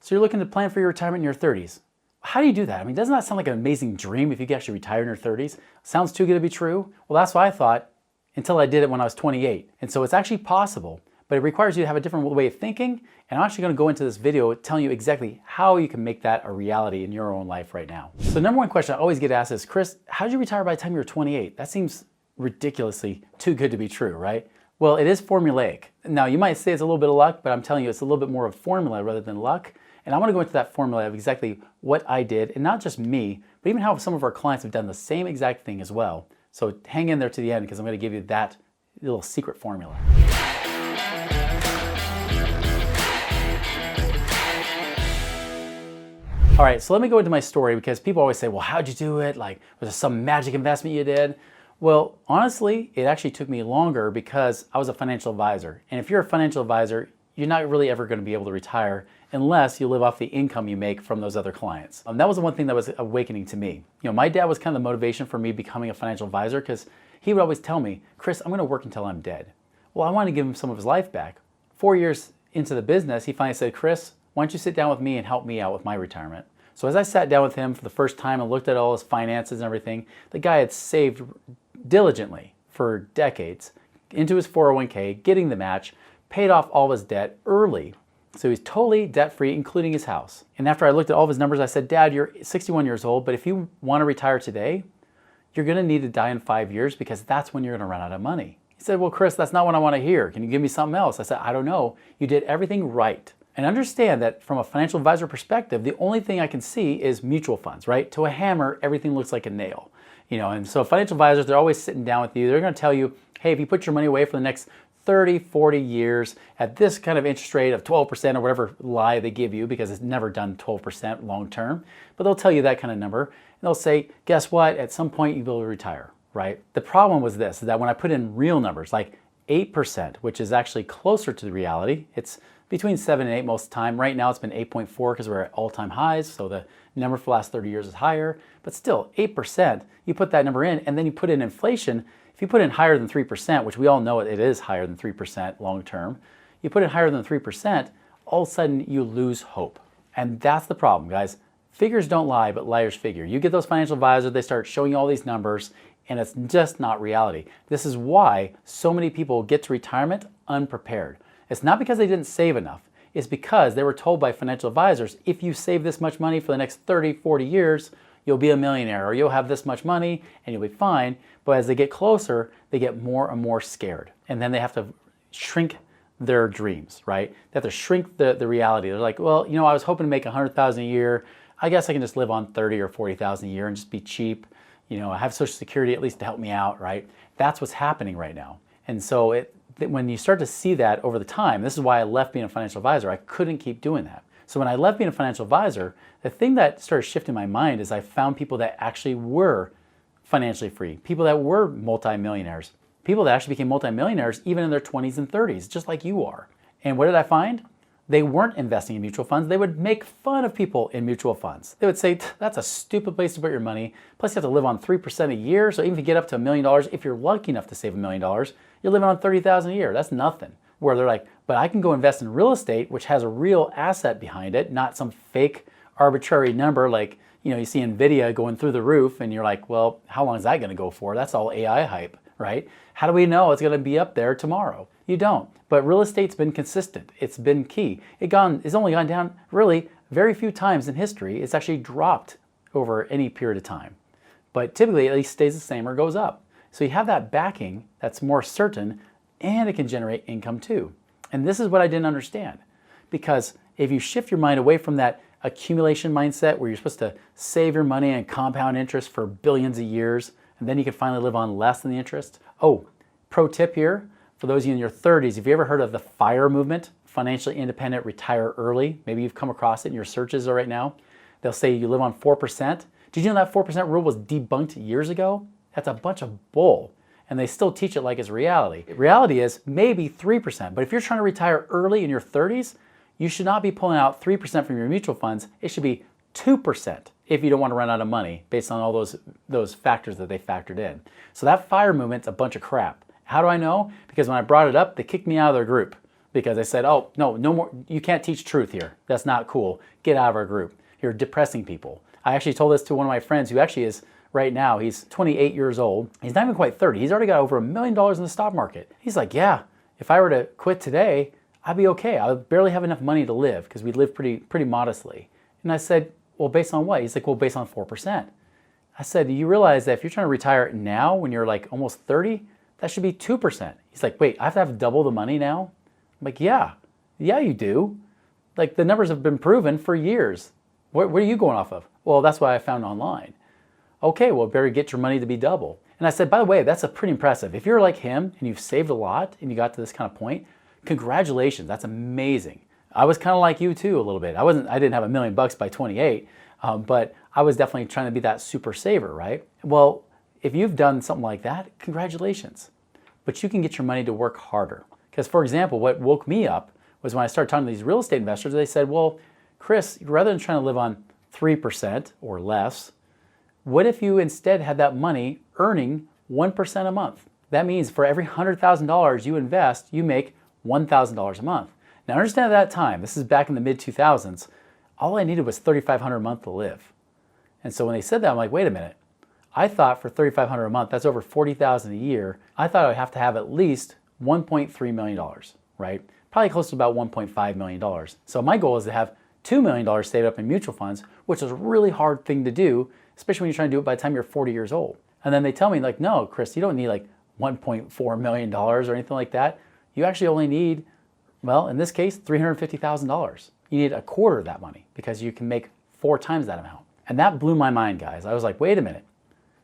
So you're looking to plan for your retirement in your 30s. How do you do that? I mean, doesn't that sound like an amazing dream if you could actually retire in your 30s? Sounds too good to be true? Well, that's what I thought until I did it when I was 28. And so it's actually possible, but it requires you to have a different way of thinking. And I'm actually going to go into this video telling you exactly how you can make that a reality in your own life right now. So the number one question I always get asked is, Chris, how did you retire by the time you were 28? That seems ridiculously too good to be true, right? Well, it is formulaic. Now, you might say it's a little bit of luck, but I'm telling you it's a little bit more of formula rather than luck. And I want to go into that formula of exactly what I did, and not just me, but even how some of our clients have done the same exact thing as well. So hang in there to the end because I'm going to give you that little secret formula. All right, so let me go into my story because people always say, well, how'd you do it? Like, was there some magic investment you did? Well, honestly, it actually took me longer because I was a financial advisor. And if you're a financial advisor, you're not really ever going to be able to retire unless you live off the income you make from those other clients. That was the one thing that was awakening to me. You know, my dad was kind of the motivation for me becoming a financial advisor because he would always tell me, Chris, I'm going to work until I'm dead. Well, I want to give him some of his life back. 4 years into the business, he finally said, Chris, why don't you sit down with me and help me out with my retirement? So as I sat down with him for the first time and looked at all his finances and everything, the guy had saved diligently for decades into his 401k, getting the match, paid off all of his debt early. So he's totally debt-free, including his house. And after I looked at all of his numbers, I said, Dad, you're 61 years old, but if you want to retire today, you're going to need to die in 5 years because that's when you're going to run out of money. He said, well, Chris, that's not what I want to hear. Can you give me something else? I said, I don't know. You did everything right. And understand that from a financial advisor perspective, the only thing I can see is mutual funds, right? To a hammer, everything looks like a nail. You know, and so financial advisors, they're always sitting down with you. They're going to tell you, hey, if you put your money away for the next 30, 40 years at this kind of interest rate of 12% or whatever lie they give you, because it's never done 12% long term, but they'll tell you that kind of number. And they'll say, guess what? At some point you'll be able to retire, right? The problem was this, is that when I put in real numbers, like 8%, which is actually closer to the reality, it's between 7 and 8 most of the time. Right now it's been 8.4 because we're at all-time highs, so the number for the last 30 years is higher. But still, 8%, you put that number in, and then you put in inflation. If you put in higher than 3%, which we all know it is higher than 3% long-term, you put in higher than 3%, all of a sudden you lose hope. And that's the problem, guys. Figures don't lie, but liars figure. You get those financial advisors, they start showing you all these numbers, and it's just not reality. This is why so many people get to retirement unprepared. It's not because they didn't save enough. It's because they were told by financial advisors, if you save this much money for the next 30, 40 years, you'll be a millionaire, or you'll have this much money and you'll be fine. But as they get closer, they get more and more scared. And then they have to shrink their dreams, right? They have to shrink the reality. They're like, well, you know, I was hoping to make $100,000 a year. I guess I can just live on 30 or 40,000 a year and just be cheap. You know, I have Social Security at least to help me out, right? That's what's happening right now. And so when you start to see that over the time, this is why I left being a financial advisor. I couldn't keep doing that. So when I left being a financial advisor, the thing that started shifting my mind is I found people that actually were financially free, people that were multimillionaires, people that actually became multimillionaires even in their 20s and 30s, just like you are. And what did I find? They weren't investing in mutual funds. They would make fun of people in mutual funds. They would say, that's a stupid place to put your money. Plus you have to live on 3% a year. So even if you get up to $1 million, if you're lucky enough to save $1 million, you're living on $30,000 a year. That's nothing. Where they're like, but I can go invest in real estate, which has a real asset behind it, not some fake arbitrary number like, you know, you see NVIDIA going through the roof and you're like, well, how long is that going to go for? That's all AI hype, right? How do we know it's going to be up there tomorrow? You don't. But real estate's been consistent. It's been key. It's only gone down really very few times in history. It's actually dropped over any period of time. But typically it at least stays the same or goes up. So you have that backing that's more certain, and it can generate income too. And this is what I didn't understand. Because if you shift your mind away from that accumulation mindset where you're supposed to save your money and compound interest for billions of years, and then you can finally live on less than the interest. Oh, pro tip here, for those of you in your 30s, have you ever heard of the FIRE movement? Financially Independent, Retire Early. Maybe you've come across it in your searches right now. They'll say you live on 4%. Did you know that 4% rule was debunked years ago? That's a bunch of bull. And they still teach it like it's reality. Reality is maybe 3%. But if you're trying to retire early in your 30s, you should not be pulling out 3% from your mutual funds. It should be 2% if you don't want to run out of money based on all those factors that they factored in. So that FIRE movement's a bunch of crap. How do I know? Because when I brought it up, they kicked me out of their group because they said, oh, no, no more, you can't teach truth here. That's not cool. Get out of our group. You're depressing people. I actually told this to one of my friends who actually is right now, he's 28 years old. He's not even quite 30. He's already got over $1 million in the stock market. He's like, yeah, if I were to quit today, I'd be okay. I would barely have enough money to live because we live pretty modestly. And I said, well, based on what? He's like, well, based on 4%. I said, do you realize that if you're trying to retire now when you're like almost 30, that should be 2%. He's like, wait, I have to have double the money now? I'm like, yeah, you do. Like the numbers have been proven for years. What are you going off of? Well, that's what I found online. Okay, well, better get your money to be double. And I said, by the way, that's pretty impressive. If you're like him and you've saved a lot and you got to this kind of point, congratulations, that's amazing. I was kind of like you too a little bit. I didn't have $1 million by 28, but I was definitely trying to be that super saver, right? Well, if you've done something like that, congratulations. But you can get your money to work harder. Because for example, what woke me up was when I started talking to these real estate investors, they said, well, Chris, rather than trying to live on 3% or less, what if you instead had that money earning 1% a month? That means for every $100,000 you invest, you make $1,000 a month. Now understand at that time, this is back in the mid-2000s, all I needed was $3,500 a month to live. And so when they said that, I'm like, wait a minute. I thought for $3,500 a month, that's over $40,000 a year. I thought I would have to have at least $1.3 million, right? Probably close to about $1.5 million. So my goal is to have $2 million saved up in mutual funds, which is a really hard thing to do, especially when you're trying to do it by the time you're 40 years old. And then they tell me like, no, Chris, you don't need like $1.4 million or anything like that. You actually only need, well, in this case, $350,000. You need a quarter of that money because you can make 4 times that amount. And that blew my mind, guys. I was like, wait a minute.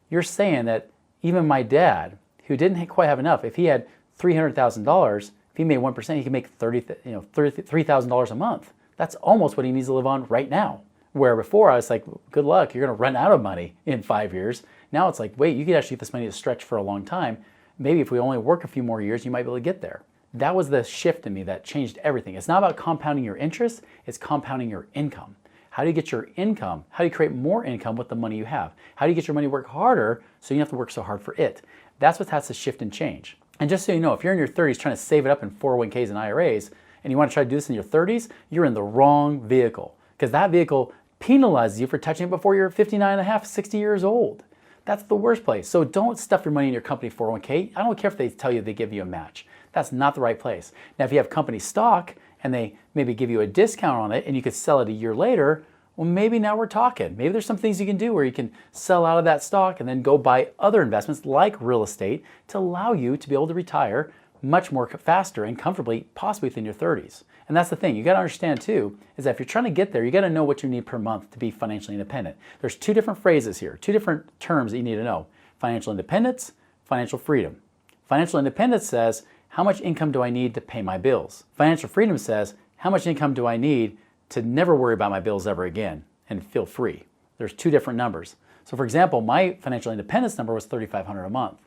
You're saying that even my dad, who didn't quite have enough, if he had $300,000, if he made 1%, he could make $33,000 a month. That's almost what he needs to live on right now. Where before I was like, good luck, you're going to run out of money in 5 years. Now it's like, wait, you could actually get this money to stretch for a long time. Maybe if we only work a few more years, you might be able to get there. That was the shift in me that changed everything. It's not about compounding your interest, it's compounding your income. How do you get your income? How do you create more income with the money you have? How do you get your money to work harder so you don't have to work so hard for it? That's what has to shift and change. And just so you know, if you're in your 30s trying to save it up in 401ks and IRAs, and you want to try to do this in your 30s, you're in the wrong vehicle. Because that vehicle penalizes you for touching it before you're 59 and a half, 60 years old. That's the worst place. So don't stuff your money in your company 401k. I don't care if they tell you they give you a match. That's not the right place. Now, if you have company stock and they maybe give you a discount on it and you could sell it a year later, well, maybe now we're talking. Maybe there's some things you can do where you can sell out of that stock and then go buy other investments like real estate to allow you to be able to retire much more faster and comfortably, possibly within your 30s. And that's the thing. You got to understand too, is that if you're trying to get there, you got to know what you need per month to be financially independent. There's 2 different phrases here, 2 different terms that you need to know. Financial independence, financial freedom. Financial independence says, how much income do I need to pay my bills? Financial freedom says, how much income do I need to never worry about my bills ever again and feel free? There's 2 different numbers. So for example, my financial independence number was $3,500 a month.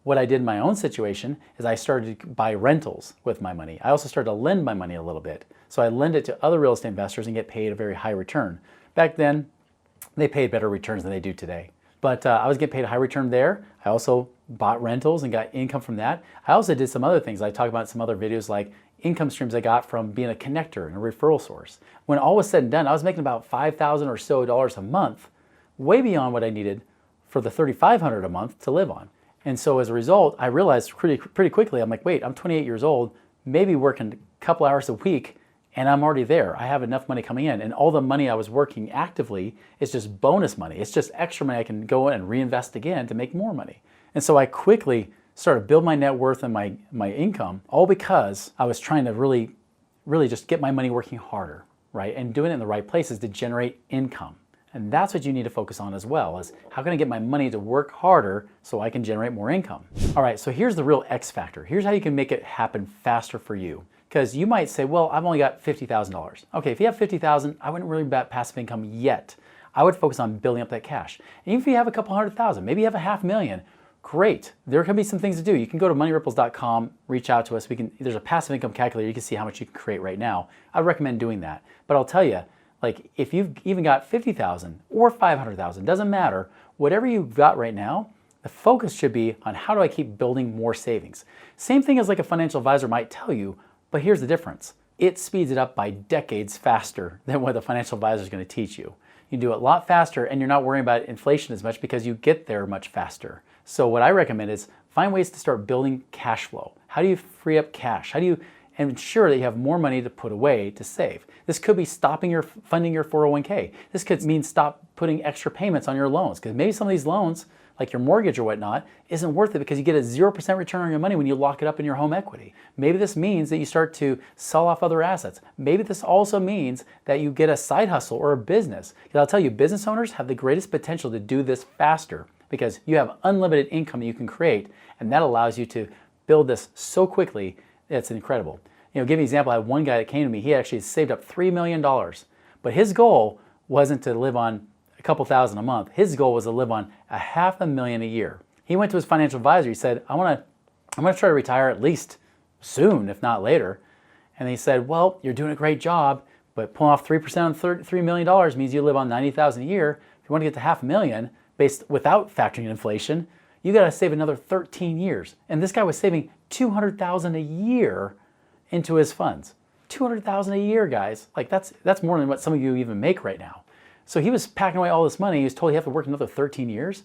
What I did in my own situation is I started to buy rentals with my money. I also started to lend my money a little bit. So I lend it to other real estate investors and get paid a very high return. Back then, they paid better returns than they do today. But I was getting paid a high return there. I also bought rentals and got income from that. I also did some other things. I talk about in some other videos like income streams I got from being a connector and a referral source. When all was said and done, I was making about $5,000 or so a month, way beyond what I needed for the $3,500 a month to live on. And so as a result, I realized pretty quickly, I'm like, wait, I'm 28 years old, maybe working a couple hours a week, and I'm already there. I have enough money coming in. And all the money I was working actively is just bonus money. It's just extra money I can go in and reinvest again to make more money. And so I quickly started to build my net worth and my income, all because I was trying to really just get my money working harder, right? And doing it in the right places to generate income. And that's what you need to focus on as well, is how can I get my money to work harder so I can generate more income? All right, so here's the real X factor. Here's how you can make it happen faster for you. Because you might say, well, I've only got $50,000. Okay, if you have $50,000, I wouldn't really bet passive income yet. I would focus on building up that cash. And even if you have a couple $100,000, maybe you have $500,000, great. There can be some things to do. You can go to moneyripples.com, reach out to us. There's a passive income calculator. You can see how much you can create right now. I'd recommend doing that. But I'll tell you, like if you've even got $50,000 or $500,000, doesn't matter, whatever you've got right now, the focus should be on how do I keep building more savings. Same thing as like a financial advisor might tell you, But here's the difference. It speeds it up by decades faster than what the financial advisor is going to teach you. You do it a lot faster and you're not worrying about inflation as much because you get there much faster. So what I recommend is find ways to start building cash flow. How do you free up cash? How do you ensure that you have more money to put away to save? This could be funding your 401k. This could mean stop putting extra payments on your loans, because maybe some of these loans, like your mortgage or whatnot, isn't worth it because you get a 0% return on your money when you lock it up in your home equity. Maybe this means that you start to sell off other assets. Maybe this also means that you get a side hustle or a business. Because I'll tell you, business owners have the greatest potential to do this faster because you have unlimited income that you can create, and that allows you to build this so quickly. It's incredible. Give you an example. I had one guy that came to me. He actually saved up $3 million, but his goal wasn't to live on a couple thousand a month. His goal was to live on $500,000 a year. He went to his financial advisor. He said, I'm going to try to retire at least soon, if not later. And he said, well, you're doing a great job, but pulling off 3% on $3 million means you live on $90,000 a year. If you want to get to $500,000 without factoring in inflation, you got to save another 13 years. And this guy was saving $200,000 a year into his funds. $200,000 a year, guys. Like that's more than what some of you even make right now. So he was packing away all this money. He was told he had to work another 13 years.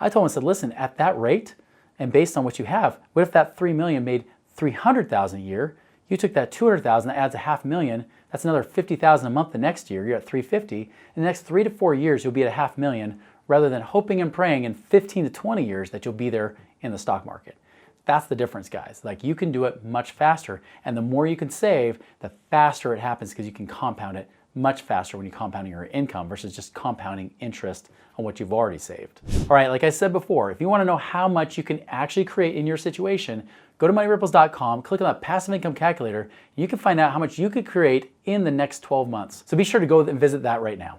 I told him, I said, listen, at that rate, and based on what you have, what if that $3 million made $300,000 a year? You took that $200,000, that adds $500,000. That's another $50,000 a month the next year. You're at $350,000. In the next 3 to 4 years, you'll be at $500,000, rather than hoping and praying in 15 to 20 years that you'll be there in the stock market. That's the difference, guys. Like, you can do it much faster, and the more you can save, the faster it happens because you can compound it much faster when you're compounding your income versus just compounding interest on what you've already saved. All right, like I said before, if you want to know how much you can actually create in your situation, go to moneyripples.com, click on that passive income calculator, and you can find out how much you could create in the next 12 months. So be sure to go and visit that right now.